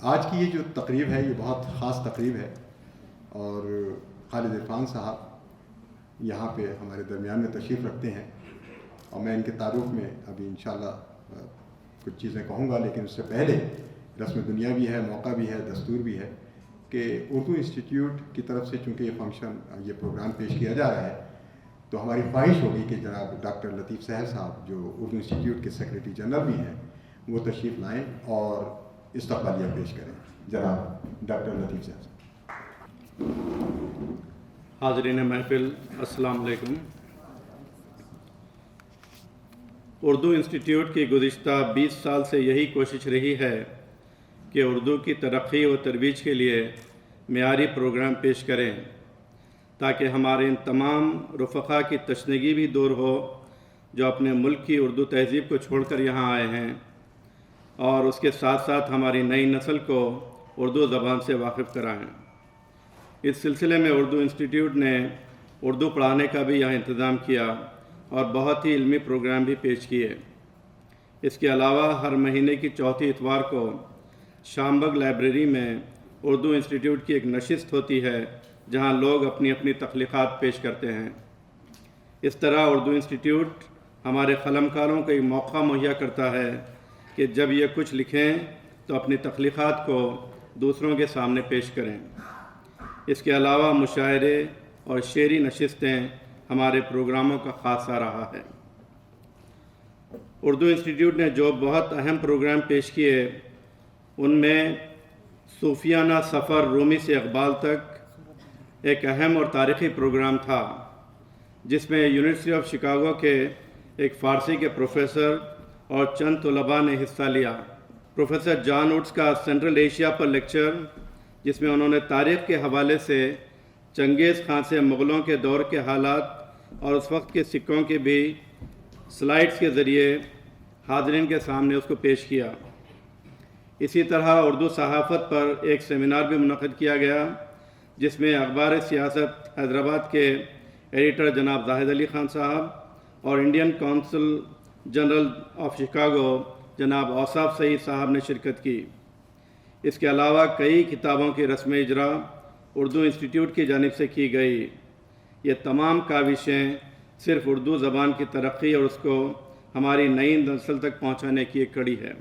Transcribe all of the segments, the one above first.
آج کی یہ جو تقریب ہے یہ بہت خاص تقریب ہے، اور خالد عرفان صاحب یہاں پہ ہمارے درمیان میں تشریف رکھتے ہیں، اور میں ان کے تعارف میں ابھی انشاءاللہ کچھ چیزیں کہوں گا، لیکن اس سے پہلے رسم دنیا بھی ہے، موقع بھی ہے، دستور بھی ہے کہ اردو انسٹیٹیوٹ کی طرف سے چونکہ یہ فنکشن، یہ پروگرام پیش کیا جا رہا ہے، تو ہماری خواہش ہوگی کہ جناب ڈاکٹر لطیف سہل صاحب جو اردو انسٹیٹیوٹ کے سیکریٹری جنرل بھی ہیں وہ تشریف لائیں اور استقبالیہ پیش کریں۔ جناب ڈاکٹر لطیف سہل صاحب۔ حاضرین محفل، السلام علیکم۔ اردو انسٹیٹیوٹ کی گزشتہ 20 سال سے یہی کوشش رہی ہے کہ اردو کی ترقی و ترویج کے لیے معیاری پروگرام پیش کریں، تاکہ ہمارے ان تمام رفقا کی تشنگی بھی دور ہو جو اپنے ملک کی اردو تہذیب کو چھوڑ کر یہاں آئے ہیں، اور اس کے ساتھ ساتھ ہماری نئی نسل کو اردو زبان سے واقف کرائیں۔ اس سلسلے میں اردو انسٹیٹیوٹ نے اردو پڑھانے کا بھی یہاں انتظام کیا اور بہت ہی علمی پروگرام بھی پیش کیے۔ اس کے علاوہ ہر مہینے کی چوتھی اتوار کو شامبگ لائبریری میں اردو انسٹیٹیوٹ کی ایک نشست ہوتی ہے جہاں لوگ اپنی اپنی تخلیقات پیش کرتے ہیں۔ اس طرح اردو انسٹیٹیوٹ ہمارے قلمکاروں کو ایک موقع مہیا کرتا ہے کہ جب یہ کچھ لکھیں تو اپنی تخلیقات کو دوسروں کے سامنے پیش کریں۔ اس کے علاوہ مشاعرے اور شعری نشستیں ہمارے پروگراموں کا خاصہ رہا ہے۔ اردو انسٹیٹیوٹ نے جو بہت اہم پروگرام پیش کیے ان میں صوفیانہ سفر رومی سے اقبال تک ایک اہم اور تاریخی پروگرام تھا، جس میں یونیورسٹی آف شکاگو کے ایک فارسی کے پروفیسر اور چند طلباء نے حصہ لیا۔ پروفیسر جان ووڈس کا سینٹرل ایشیا پر لیکچر، جس میں انہوں نے تاریخ کے حوالے سے چنگیز خان سے مغلوں کے دور کے حالات اور اس وقت کے سکوں کے بھی سلائڈز کے ذریعے حاضرین کے سامنے اس کو پیش کیا۔ اسی طرح اردو صحافت پر ایک سیمینار بھی منعقد کیا گیا، جس میں اخبار سیاست حیدرآباد کے ایڈیٹر جناب زاہد علی خان صاحب اور Indian council general of Chicago جناب اوصاف سعید صاحب نے شرکت کی۔ اس کے علاوہ کئی کتابوں کی رسم اجرا اردو انسٹیٹیوٹ کی جانب سے کی گئی۔ یہ تمام کاوشیں صرف اردو زبان کی ترقی اور اس کو ہماری نئی نسل تک پہنچانے کی ایک کڑی ہے۔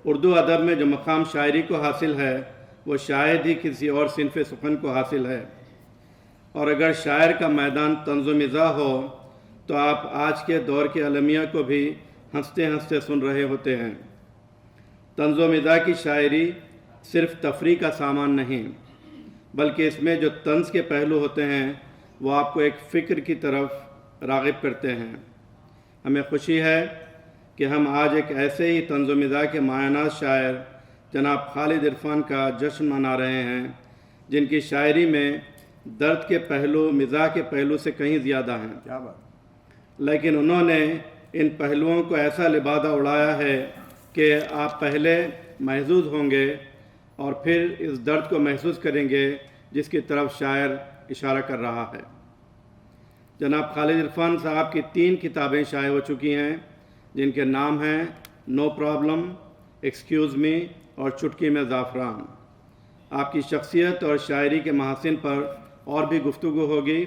اردو ادب میں جو مقام شاعری کو حاصل ہے وہ شاید ہی کسی اور صنف سخن کو حاصل ہے، اور اگر شاعر کا میدان طنز و مزاح ہو تو آپ آج کے دور کے المیہ کو بھی ہنستے ہنستے سن رہے ہوتے ہیں۔ طنز و مزاح کی شاعری صرف تفریح کا سامان نہیں، بلکہ اس میں جو طنز کے پہلو ہوتے ہیں وہ آپ کو ایک فکر کی طرف راغب کرتے ہیں۔ ہمیں خوشی ہے کہ ہم آج ایک ایسے ہی طنز و مزاح کے مایہ ناز شاعر جناب خالد عرفان کا جشن منا رہے ہیں، جن کی شاعری میں درد کے پہلو مزاح کے پہلو سے کہیں زیادہ ہیں۔ کیا بات! لیکن انہوں نے ان پہلوؤں کو ایسا لبادہ اڑایا ہے کہ آپ پہلے محظوظ ہوں گے اور پھر اس درد کو محسوس کریں گے جس کی طرف شاعر اشارہ کر رہا ہے۔ جناب خالد عرفان صاحب کی 3 کتابیں شائع ہو چکی ہیں، جن کے نام ہیں نو پرابلم، ایکسکیوز می اور چٹکی میں زعفران۔ آپ کی شخصیت اور شاعری کے محاسن پر اور بھی گفتگو ہوگی،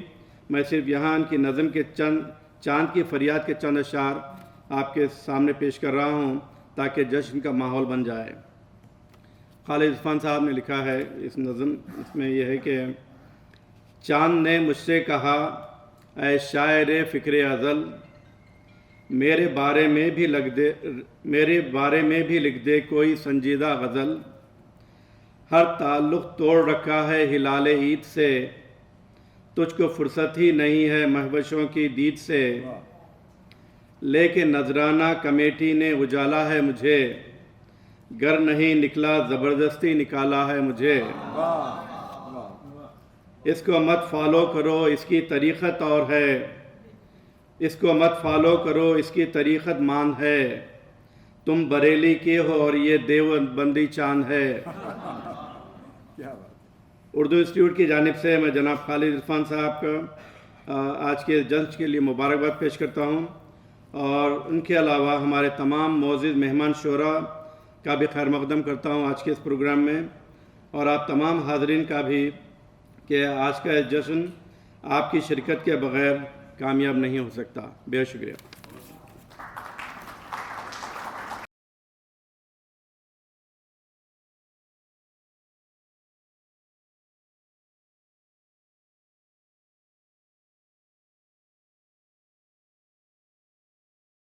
میں صرف یہاں ان کی نظم کے چاند کی فریاد کے چند اشعار آپ کے سامنے پیش کر رہا ہوں تاکہ جشن کا ماحول بن جائے۔ خالد عرفان صاحب نے لکھا ہے اس نظم، اس میں یہ ہے کہ چاند نے مجھ سے کہا اے شاعر فکر ازل، میرے بارے میں بھی لکھ دے کوئی سنجیدہ غزل، ہر تعلق توڑ رکھا ہے ہلال عید سے، تجھ کو فرصت ہی نہیں ہے مہوشوں کی دید سے، لیکن نذرانہ کمیٹی نے اجالا ہے مجھے، گر نہیں نکلا زبردستی نکالا ہے مجھے، اس کو مت فالو کرو اس کی طریقت اور ہے، اس کو مت فالو کرو اس کی طریقت مان ہے، تم بریلی کے ہو اور یہ دیوبندی چاند ہے۔ اردو انسٹیٹیوٹ کی جانب سے میں جناب خالد عرفان صاحب کا آج کے جشن کے لیے مبارکباد پیش کرتا ہوں، اور ان کے علاوہ ہمارے تمام معزز مہمان شعراء کا بھی خیر مقدم کرتا ہوں آج کے اس پروگرام میں، اور آپ تمام حاضرین کا بھی کہ آج کا جشن آپ کی شرکت کے بغیر کامیاب نہیں ہو سکتا۔ بے شکریہ۔